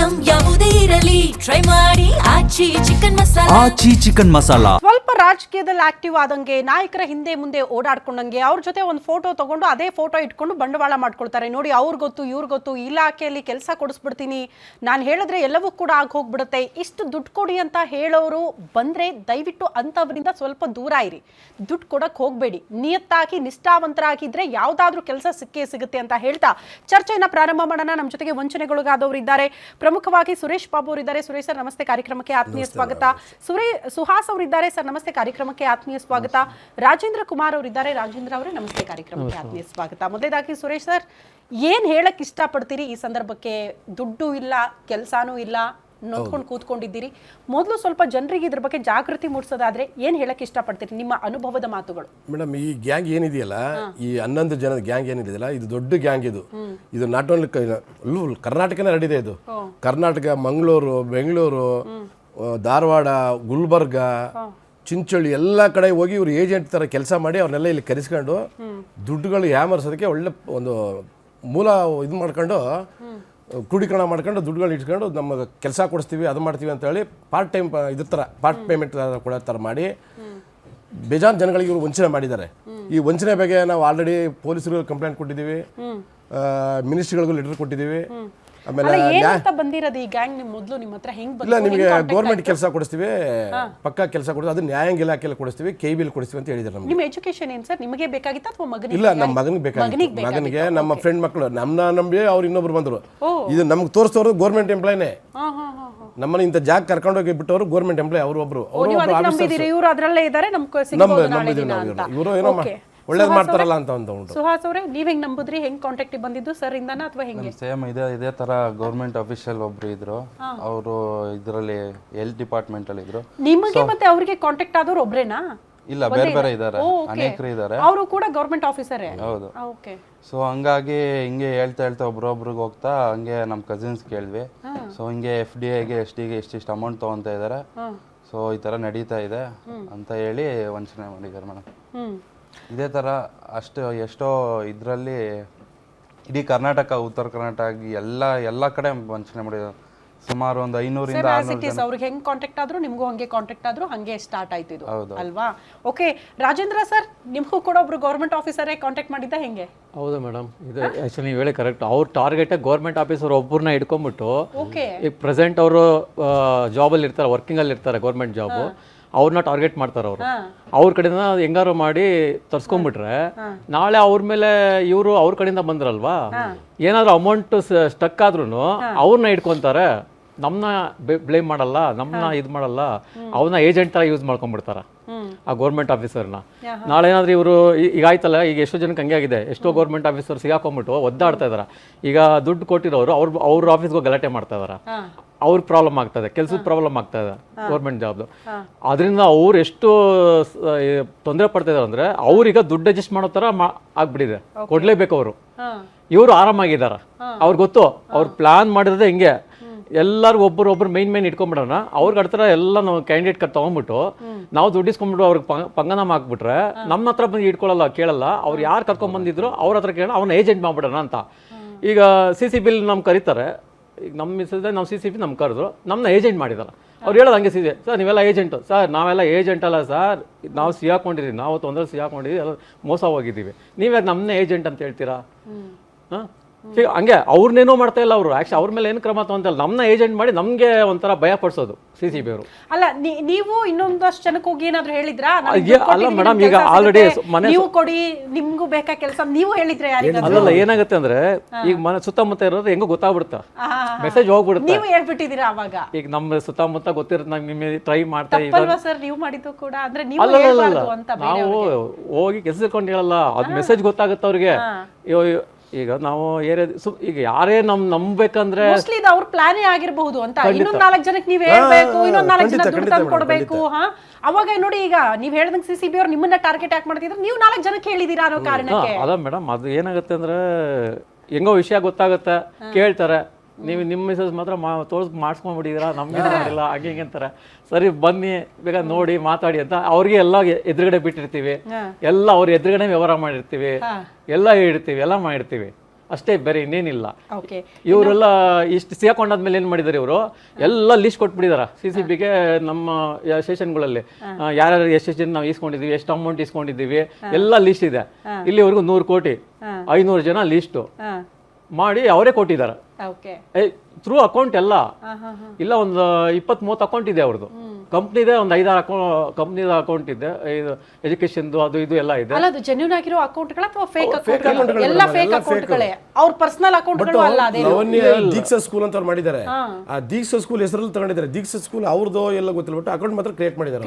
Item ಯಾವುದೇ ಇರಲಿ try ಮಾಡಿ ಆಚಿ ಚಿಕನ್ ಮಸಾಲಾ. ಆಚಿ ಚಿಕನ್ ಮಸಾಲಾ. ಸ್ವಲ್ಪ ರಾಜಕೀಯದಲ್ಲಿ ಆಕ್ಟಿವ್ ಆದಂಗೆ, ನಾಯಕರ ಹಿಂದೆ ಮುಂದೆ ಓಡಾಡ್ಕೊಂಡಂಗೆ, ಅವ್ರ ಜೊತೆ ಒಂದು ಫೋಟೋ ತಗೊಂಡು ಅದೇ ಫೋಟೋ ಇಟ್ಕೊಂಡು ಬಂಡವಾಳ ಮಾಡ್ಕೊಳ್ತಾರೆ. ನೋಡಿ, ಅವ್ರ ಗೊತ್ತು ಇವ್ರ ಗೊತ್ತು, ಇಲಾಖೆಯಲ್ಲಿ ಕೆಲಸ ಕೊಡಿಸ್ಬಿಡ್ತೀನಿ, ನಾನು ಹೇಳಿದ್ರೆ ಎಲ್ಲವೂ ಕೂಡ ಆಗಿ ಹೋಗ್ಬಿಡುತ್ತೆ, ಇಷ್ಟು ದುಡ್ಡು ಕೊಡಿ ಅಂತ ಹೇಳೋರು ಬಂದ್ರೆ ದಯವಿಟ್ಟು ಅಂಥವ್ರಿಂದ ಸ್ವಲ್ಪ ದೂರ ಇರಿ. ದುಡ್ಡು ಕೊಡಕ್ಕೆ ಹೋಗಬೇಡಿ. ನಿಯತ್ತಾಗಿ ನಿಷ್ಠಾವಂತರಾಗಿದ್ರೆ ಯಾವುದಾದ್ರೂ ಕೆಲಸ ಸಿಕ್ಕೇ ಸಿಗುತ್ತೆ ಅಂತ ಹೇಳ್ತಾ ಚರ್ಚೆಯನ್ನ ಪ್ರಾರಂಭ ಮಾಡೋಣ. ನಮ್ಮ ಜೊತೆಗೆ ವಂಚನೆಗೊಳಗಾದವರು ಇದ್ದಾರೆ. ಪ್ರಮುಖವಾಗಿ ಸುರೇಶ್ ಬಾಬು ಅವರಿದ್ದಾರೆ. ಸುರೇಶ್ ಸರ್ ನಮಸ್ತೆ, ಕಾರ್ಯಕ್ರಮಕ್ಕೆ ಆತ್ಮೀಯ ಸ್ವಾಗತ. ಸುಹಾಸ್ ಅವರಿದ್ದಾರೆ. ಸರ್ ನಮಸ್ತೆ, ಕಾರ್ಯಕ್ರಮಕ್ಕೆ ಆತ್ಮೀಯ ಸ್ವಾಗತ. ರಾಜೇಂದ್ರ ಕುಮಾರ್ ಅವರಿದ್ದಾರೆ. ರಾಜೇಂದ್ರ ಅವರೇ ನಮಸ್ತೆ, ಕಾರ್ಯಕ್ರಮಕ್ಕೆ ಆತ್ಮೀಯ ಸ್ವಾಗತ. ಮೊದಲೇದಾಗಿ ಸುರೇಶ್ ಸರ್, ಏನ್ ಹೇಳಕ್ ಇಷ್ಟಪಡ್ತೀರಿ ಈ ಸಂದರ್ಭಕ್ಕೆ? ದುಡ್ಡು ಇಲ್ಲ, ಕೆಲಸನೂ ಇಲ್ಲ, ನೋಡ್ಕೊಂಡು ಕೂತ್ಕೊಂಡಿದ್ದೀರಿ. ಮೊದಲು ಸ್ವಲ್ಪ ಜನರಿಗೆ ಇದ್ರ ಬಗ್ಗೆ ಜಾಗೃತಿ ಮೂಡಿಸೋದಾದ್ರೆ ಏನ್ ಹೇಳಕ್ ಇಷ್ಟಪಡ್ತೀರಿ, ನಿಮ್ಮ ಅನುಭವದ ಮಾತುಗಳು? ಮೇಡಮ್, ಈ ಗ್ಯಾಂಗ್ ಏನಿದೆಯಲ್ಲ, ಈ 11 ಜನದ ಗ್ಯಾಂಗ್ ಏನಿದೆಯಲ್ಲ, ಇದು ದೊಡ್ಡ ಗ್ಯಾಂಗ್. ಇದು ನಾಟ್ ಓನ್ಲಿ ಕರ್ನಾಟಕನೇ ಹರಡಿದೆ. ಇದು ಕರ್ನಾಟಕ, ಮಂಗಳೂರು, ಬೆಂಗಳೂರು, ಧಾರವಾಡ, ಗುಲ್ಬರ್ಗ, ಚಿಂಚೋಳಿ ಎಲ್ಲ ಕಡೆ ಹೋಗಿ ಇವ್ರು ಏಜೆಂಟ್ ತರ ಕೆಲಸ ಮಾಡಿ ಅವ್ರನ್ನೆಲ್ಲ ಇಲ್ಲಿ ಕರೆಸ್ಕೊಂಡು ದುಡ್ಡುಗಳು ಯಾಮರ್ಸೋದಕ್ಕೆ ಒಳ್ಳೆ ಒಂದು ಮೂಲ ಇದು ಮಾಡ್ಕೊಂಡು ಕ್ರೋಢೀಕರಣ ಮಾಡ್ಕೊಂಡು ದುಡ್ಡುಗಳು ಇಟ್ಕೊಂಡು ನಮ್ಮ ಕೆಲಸ ಕೊಡಿಸ್ತೀವಿ, ಅದು ಮಾಡ್ತೀವಿ ಅಂತ ಹೇಳಿ ಪಾರ್ಟ್ ಟೈಮ್ ಇದ್ರ ಥರ ಪಾರ್ಟ್ ಪೇಮೆಂಟ್ ಕೊಡೋ ಥರ ಮಾಡಿ ಬೇಜಾನ್ ಜನಗಳಿಗೆ ಇವರು ವಂಚನೆ ಮಾಡಿದ್ದಾರೆ. ಈ ವಂಚನೆ ಬಗ್ಗೆ ನಾವು ಆಲ್ರೆಡಿ ಪೊಲೀಸರಿಗೆ ಕಂಪ್ಲೇಂಟ್ ಕೊಟ್ಟಿದ್ದೀವಿ, ಮಿನಿಸ್ಟ್ರಿಗಳಿಗೂ ಲೆಟರ್ ಕೊಟ್ಟಿದ್ದೀವಿ. ಆಮೇಲೆ ಬಂದಿರೋದು ಈ ಗ್ಯಾಂಗ್ ಮೊದಲು ನಿಮ್ಮ ಹತ್ರ ಹೆಂಗ್ ಇಲ್ಲ, ನಿಮಗೆ ಗೌರ್ಮೆಂಟ್ ಕೆಲಸ ಕೊಡಿಸ್ತೀವಿ, ಪಕ್ಕಾ ಕೆಲಸ ಕೊಡಿಸ್ತೀವಿ, ಅದು ನ್ಯಾಯಾಂಗ ಇಲಾಖೆಯಲ್ಲಿ ಕೊಡಿಸ್ತೀವಿ, KBL ಕೊಡಿಸ್ತೀವಿ ಅಂತ ಹೇಳಿದ್ದಾರೆ. ನಮ್ಗೆ ನಿಮ್ಮ ಎಜುಕೇಶನ್ ಏನು ಸರ್? ನಿಮಗೆ ಬೇಕಾಗಿತ್ತಾ ಅಥವಾ ಮಗನಿಗೆ? ಇಲ್ಲ, ನಮ್ಮ ಮಗನಿಗೆ ಬೇಕಾಗಿತ್ತು. ಮಗನಿಗೆ ನಮ್ಮ ಫ್ರೆಂಡ್ ಮಕ್ಕಳು ನಮ್ಮನ್ನ ನಂಬಿ ಅವ್ರು ಇನ್ನೊಬ್ರು ಬಂದರು. ಇದು ನಮ್ಗೆ ತೋರಿಸೋರು ಗೌರ್ಮೆಂಟ್ ಎಂಪ್ಲಾಯ್ನೇ. ನಮ್ಮನ್ನ ಇಂಥ ಜಾಗ ಕರ್ಕೊಂಡೋಗಿ ಬಿಟ್ಟವರು ಗೌರ್ಮೆಂಟ್ ಎಂಪ್ಲಾಯ್. ಅವರು ಒಬ್ರು ಇವರು ಅದರಲ್ಲೇ ಇದ್ದಾರೆ. ಇವರು ಏನೋ ಒಳ್ಳೇದು ಮಾಡ್ತಾರಲ್ಲ ಅಂತ ಉಂಟು. ಸುಹಾಸ್ ಅವರೇ, ನೀವ್ ಹೆಂಗ್ ನಂಬುದ್ರಿ? ಹೆಂಗ್ ಕಾಂಟ್ಯಾಕ್ಟ್ ಬಂದಿದ್ದು ಸರ್ ಇಂದಾನ ಅಥವಾ ಹೆಂಗೆ? ಸೇಮ್ ಇದೇ ತರ ಗೌರ್ಮೆಂಟ್ ಅಫಿಷಿಯಲ್ ಒಬ್ರು ಇದ್ರು, ಅವರು ಇದರಲ್ಲಿ ಹೆಲ್ತ್ ಡಿಪಾರ್ಟ್ಮೆಂಟ್ ಅಲ್ಲಿ ಇದ್ರು. ನಿಮಗೆ ಮತ್ತೆ ಅವರಿಗೆ ಕಾಂಟ್ಯಾಕ್ಟ್ ಆದವರು ಒಬ್ರೇನಾ? ಇಲ್ಲ, ಬೇರೆ ಬೇರೆ ಇದ್ದಾರೆ, ಅನೇಕರು ಇದ್ದಾರೆ. ಅವರು ಕೂಡ ಗೌರ್ಮೆಂಟ್ ಆಫೀಸರೇ? ಹೌದು. ಓಕೆ. ಸೊ ಹಂಗಾಗಿ ಹಿಂಗೆ ಹೇಳ್ತಾ ಒಬ್ರೊಬ್ರಿಗೆ ಹೋಗ್ತಾ ಹಂಗೆ ನಮ್ಮ ಕಸಿನ್ಸ್ ಕೇಳಿದ್ವಿ. ಸೊ ಹಿಂಗೆ FDIಗೆ SDಗೆ ಇಷ್ಟಿಷ್ಟು ಅಮೌಂಟ್ ತಗೊಂತ ಇದ್ದಾರೆ, ಸೊ ಈ ತರ ನಡೀತಾ ಇದೆ ಅಂತ ಹೇಳಿ ವಂಚನೆ ಮಾಡಿದ್ದಾರೆ ಮೇಡಮ್. ಇದೇ ಥರ ಎಷ್ಟೋ ಇದರಲ್ಲಿ ಇಡೀ ಕರ್ನಾಟಕ, ಉತ್ತರ ಕರ್ನಾಟಕ ಎಲ್ಲ ಕಡೆ ವಂಚನೆ ಮಾಡಿದ್ದಾರೆ. ಸುಮಾರು ಒಂದು 500ರಿಂದ 600 ಅವ್ರಿಗೆ ಹೆಂಗ್ ಕಾಂಟ್ಯಾಕ್ಟ್ ಆದ್ರು ನಿಮ್ಗೂ ಹಂಗೆ ಕಾಂಟ್ಯಾಕ್ಟ್ ಆದ್ರು, ಹಂಗೆ ಸ್ಟಾರ್ಟ್ ಆಯ್ತು ಇದು ಅಲ್ವಾ? ಓಕೆ. ರಾಜೇಂದ್ರ ಸರ್, ನಿಮ್ಗೂ ಕೂಡ ಒಬ್ರು ಗೌರ್ಮೆಂಟ್ ಆಫೀಸರೇ ಕಾಂಟ್ಯಾಕ್ಟ್ ಮಾಡಿದ್ದ ಹೆಂಗೆ? ಹೌದು ಮೇಡಮ್, ಇದು ಆಕ್ಚುಲಿ ನೀವು ಹೇಳಿ ಕರೆಕ್ಟ್. ಅವ್ರ ಟಾರ್ಗೆಟ್ ಗೌರ್ಮೆಂಟ್ ಆಫೀಸರ್ ಒಬ್ಬರನ್ನ ಇಟ್ಕೊಂಡ್ಬಿಟ್ಟು, ಈಗ ಪ್ರೆಸೆಂಟ್ ಅವರು ಜಾಬಲ್ಲಿ ಇರ್ತಾರೆ, ವರ್ಕಿಂಗಲ್ಲಿ ಇರ್ತಾರೆ, ಗೌರ್ಮೆಂಟ್ ಜಾಬು, ಅವ್ರನ್ನ ಟಾರ್ಗೆಟ್ ಮಾಡ್ತಾರೆ. ಅವ್ರ ಕಡೆಯಿಂದ ಹೆಂಗಾರು ಮಾಡಿ ತರ್ಸ್ಕೊಂಡ್ಬಿಟ್ರೆ ನಾಳೆ ಅವ್ರ ಮೇಲೆ ಇವರು ಅವ್ರ ಕಡೆಯಿಂದ ಬಂದ್ರಲ್ವಾ, ಏನಾದ್ರು ಅಮೌಂಟ್ ಸ್ಟಕ್ ಆದ್ರೂ ಅವ್ರನ್ನ ಇಟ್ಕೊಂತಾರೆ. ನಮ್ಮನ್ನ ಬ್ಲೇಮ್ ಮಾಡಲ್ಲ, ನಮ್ಮನ್ನ ಇದು ಮಾಡಲ್ಲ, ಅವನ್ನ ಏಜೆಂಟ್ ತರ ಯೂಸ್ ಮಾಡ್ಕೊಂಡ್ಬಿಡ್ತಾರ ಆ ಗೌರ್ಮೆಂಟ್ ಆಫೀಸರ್ನ. ನಾಳೆ ಏನಾದ್ರೂ ಇವರು ಈಗ ಆಯ್ತಲ್ಲ, ಈಗ ಎಷ್ಟೋ ಜನಕ್ಕೆ ಹಂಗೆ ಆಗಿದೆ. ಎಷ್ಟೋ ಗೌರ್ಮೆಂಟ್ ಆಫೀಸರ್ ಸಿಗಾಕೊಂಡ್ಬಿಟ್ಟು ಒದ್ದಾಡ್ತಾ ಇದಾರೆ. ಈಗ ದುಡ್ಡು ಕೊಟ್ಟಿರೋರು ಅವ್ರ ಆಫೀಸ್ಗೆ ಗಲಾಟೆ ಮಾಡ್ತಾ ಇದಾರೆ, ಅವ್ರ ಪ್ರಾಬ್ಲಮ್ ಆಗ್ತದೆ, ಕೆಲ್ಸದ ಪ್ರಾಬ್ಲಮ್ ಆಗ್ತಾ ಇದೆ ಗೌರ್ಮೆಂಟ್ ಜಾಬ್ದು. ಅದರಿಂದ ಅವ್ರು ಎಷ್ಟು ತೊಂದರೆ ಪಡ್ತಾ ಇದಾರೆ ಅಂದ್ರೆ, ಅವ್ರೀಗ ದುಡ್ಡು ಅಡ್ಜಸ್ಟ್ ಮಾಡೋ ತರ ಆಗ್ಬಿಟ್ಟಿದೆ, ಕೊಡ್ಲೇಬೇಕು ಅವರು. ಇವರು ಆರಾಮಾಗಿದಾರ, ಅವ್ರಿಗೆ ಗೊತ್ತು ಅವ್ರು ಪ್ಲಾನ್ ಮಾಡಿರೋದೇ ಹಿಂಗೆ. ಎಲ್ಲರಿಗೂ ಒಬ್ಬರು ಮೈನ್ ಇಟ್ಕೊಂಡ್ಬಿಡೋಣ, ಅವ್ರಿಗೆ ಆಡ್ತಾರ ಎಲ್ಲ ನಾವು ಕ್ಯಾಂಡಿಡೇಟ್ ತಗೊಂಡ್ಬಿಟ್ಟು ನಾವು ದುಡ್ಡಿಸ್ಕೊಂಡ್ಬಿಟ್ಟು ಅವ್ರಿಗೆ ಪಂಗನಾಮ ಹಾಕ್ಬಿಟ್ರೆ ನಮ್ಮ ಹತ್ರ ಬಂದು ಇಟ್ಕೊಳ್ಳಲ್ಲ, ಕೇಳಲ್ಲ. ಅವ್ರು ಯಾರು ಕರ್ಕೊಂಡ್ ಬಂದಿದ್ರು ಅವ್ರ ಹತ್ರ ಕೇಳೋಣ, ಅವ್ನ ಏಜೆಂಟ್ ಮಾಡ್ಬಿಡೋಣ ಅಂತ. ಈಗ CC ಬಿಲ್ ನಮ್ಗೆ ಕರೀತಾರೆ, ಈಗ ನಮ್ಮ ಮಿಸ್ಸಲ್ಲಿ ನಾವು CC ಬಿ ನಮ್ಗೆ ಕರೆದ್ರು, ನಮ್ಮನ್ನ ಏಜೆಂಟ್ ಮಾಡಿದಾರೆ. ಅವ್ರು ಹೇಳೋದು ಹಂಗೆ CC, ಸರ್ ನೀವೆಲ್ಲ ಏಜೆಂಟು. ಸರ್ ನಾವೆಲ್ಲ ಏಜೆಂಟ್ ಅಲ್ಲ ಸರ್, ನಾವು ಸಿಗಾಕೊಂಡಿದ್ದೀವಿ, ನಾವು ತೊಂದರೆ ಸಿಗಾಕೊಂಡಿದ್ದೀವಿ, ಎಲ್ಲ ಮೋಸ ಹೋಗಿದ್ದೀವಿ, ನೀವ್ಯಾಗ ನಮ್ಮನ್ನೇ ಏಜೆಂಟ್ ಅಂತ ಹೇಳ್ತೀರಾ? ಹಾಂ, ಹಂಗೆ ಅವ್ರನ್ನೇನೋ ಮಾಡ್ತಾ ಇಲ್ಲ ಅವರು. ಆಕ್ಚುಲಿ ಅವ್ರ ಮೇಲೆ ಏನು ಕ್ರಮ ತಗೊಂತಲ್ಲ, ನಮ್ಮನ್ನ ಏಜೆಂಟ್ ಮಾಡಿ ನಮ್ಗೆ ಒಂಥರ ಭಯ ಪಡಿಸೋದು CC ಬಿ ಅವರು. ಅಲ್ಲ, ನೀವು ಇನ್ನೊಂದಷ್ಟು ಜನಕ್ಕೆ ಹೋಗಿ ಏನಾದ್ರು ಹೇಳಿದ್ರಾ? ಅಲ್ಲ ಮೇಡಮ್, ಈಗ ಆಲ್ರೆಡಿ ನೀವು ಕೊಡಿ, ನಿಮ್ಗೂ ಬೇಕಾ ಕೆಲಸ ನೀವು ಹೇಳಿದ್ರೆ? ಅಲ್ಲಲ್ಲ, ಏನಾಗುತ್ತೆ ಅಂದ್ರೆ ಈಗ ಮನೆ ಸುತ್ತಮುತ್ತ ಇರೋದು ಹೆಂಗೋ ಗೊತ್ತಾಗ್ಬಿಡುತ್ತೆ, ಮೆಸೇಜ್ ಹೋಗ್ಬಿಡುತ್ತೆ. ನೀವು ಹೇಳ್ಬಿಟ್ಟಿದ್ದೀರಾ ಅವಾಗ? ಈಗ ನಮ್ಮ ಸುತ್ತಮುತ್ತ ಗೊತ್ತಿರುತ್ತೆ, ನಮ್ಗೆ ಟ್ರೈ ಮಾಡ್ತಾ ಇದ್ದೀವಿ ಸರ್. ನೀವು ಮಾಡಿದ್ದು ಕೂಡ ಅಂದ್ರೆ ನೀವು ನಾವು ಹೋಗಿ ಕೆಲಸಕೊಂಡು ಹೇಳಲ್ಲ, ಅದು ಮೆಸೇಜ್ ಗೊತ್ತಾಗುತ್ತೆ ಅವ್ರಿಗೆ. ಈಗ ನಾವು ಈಗ ಯಾರೇ ನಂಬೇಕಂದ್ರೆ ಅವ್ರ ಪ್ಲಾನೇ ಆಗಿರಬಹುದು ಅಂತ. ಇನ್ನೊಂದ್ 4 ಜನಕ್ಕೆ ನೀವ್ ಹೇಳ್ಬೇಕು, ಇನ್ನೊಂದ್ 4 ಜನ ದುಡ್ಡು ತಂದು ಕೊಡ್ಬೇಕು. ಅವಾಗ ನೋಡಿ, ಈಗ ನೀವ್ ಹೇಳ್ದಂಗೆ CC ಬಿ ಅವ್ರು ನಿಮ್ಮನ್ನ ಟಾರ್ಗೆಟ್ ಯಾಕೆ ಮಾಡ್ತಿದ್ರು? ನೀವು 4 ಜನಕ್ಕೆ ಹೇಳಿದೀರಾ ಅನ್ನೋ ಕಾರಣಕ್ಕೆ. ಅಲ್ಲ ಮೇಡಮ್, ಅದು ಏನಾಗುತ್ತೆ ಅಂದ್ರೆ ಹೆಂಗೋ ವಿಷಯ ಗೊತ್ತಾಗುತ್ತೆ, ಕೇಳ್ತಾರೆ. ನೀವು ನಿಮ್ಮ ಮಿಸಸ್ ಮಾತ್ರ ಮಾಡಿಸ್ಕೊಂಡ್ಬಿಟ್ಟಿದ್ದೀರಾ, ನಮ್ಗೆ ಮಾಡಿಲ್ಲ, ಹಂಗೆ ಹಿಂಗೆ ಅಂತಾರೆ. ಸರಿ ಬನ್ನಿ ಬೇಗ ನೋಡಿ ಮಾತಾಡಿ ಅಂತ ಅವ್ರಿಗೆ ಎಲ್ಲ ಎದುರುಗಡೆ ಬಿಟ್ಟಿರ್ತೀವಿ, ಎಲ್ಲ ಅವ್ರ ಎದುರುಗಡೆ ವ್ಯವಹಾರ ಮಾಡಿರ್ತೀವಿ, ಎಲ್ಲ ಹೇಳಿರ್ತೀವಿ, ಎಲ್ಲ ಮಾಡಿರ್ತೀವಿ. ಅಷ್ಟೇ, ಬೇರೆ ಇನ್ನೇನಿಲ್ಲ. ಓಕೆ. ಇವರೆಲ್ಲ ಇಷ್ಟು ಸಿಗಾಕೊಂಡಾದ್ಮೇಲೆ ಏನು ಮಾಡಿದ್ದಾರೆ ಇವರು, ಎಲ್ಲ ಲೀಸ್ಟ್ ಕೊಟ್ಬಿಟ್ಟಿದ್ದಾರೆ CCBಗೆ ನಮ್ಮ ಸ್ಟೇಷನ್ಗಳಲ್ಲಿ ಯಾರ್ಯಾರು ಎಷ್ಟು ಜನ ನಾವು ಇಸ್ಕೊಂಡಿದ್ದೀವಿ, ಎಷ್ಟು ಅಮೌಂಟ್ ಇಸ್ಕೊಂಡಿದ್ದೀವಿ ಎಲ್ಲ ಲೀಸ್ಟ್ ಇದೆ. ಇಲ್ಲಿವರೆಗೂ 100 ಕೋಟಿ 500 ಜನ ಲೀಸ್ಟು ಮಾಡಿ ಅವರೇ ಕೊಟ್ಟಿದ್ದಾರೆ. ಓಕೆ. ಥ್ರೂ ಅಕೌಂಟ್ ಎಲ್ಲ ಇಲ್ಲ, ಒಂದು 20-30 ಅಕೌಂಟ್ ಇದೆ ಅವ್ರದ್ದು. ಕಂಪ್ನಿದೆ ಒಂದು 5-6 ಕಂಪ್ನಿದ ಅಕೌಂಟ್ ಇದೆ, ಇದು ಎಜುಕೇಶನ್ದು ಅದು ಇದು ಎಲ್ಲ ಇದೆ. ಅಲ್ಲ, ಅದು ಜೆನ್ಯೂನ್ ಆಗಿರೋ ಅಕೌಂಟ್ಗಳ ಅಥವಾ ಫೇಕ್ ಅಕೌಂಟ್ಗಳು? ಎಲ್ಲ ಫೇಕ್ ಅಕೌಂಟ್ಗಳೇ, ಅವ್ರ ಪರ್ಸನಲ್ ಅಕೌಂಟ್ಗಳು ಅಲ್ಲ. ಅದೇ ಲವಣ್ಯ ದೀಕ್ಷಾ ಸ್ಕೂಲ್ ಅಂತ ಅವ್ರು ಮಾಡಿದ್ದಾರೆ. ಆ ದೀಕ್ಷಾ ಸ್ಕೂಲ್ ಹೆಸರಲ್ಲಿ ತಗೊಂಡಿದ್ದಾರೆ. ದೀಕ್ಷಾ ಸ್ಕೂಲ್ ಅವ್ರದ್ದು ಎಲ್ಲ ಗೊತ್ತಿಲ್ಲ, ಬಟ್ ಅಕೌಂಟ್ ಮಾತ್ರ ಕ್ರಿಯೇಟ್ ಮಾಡಿದ್ದಾರೆ.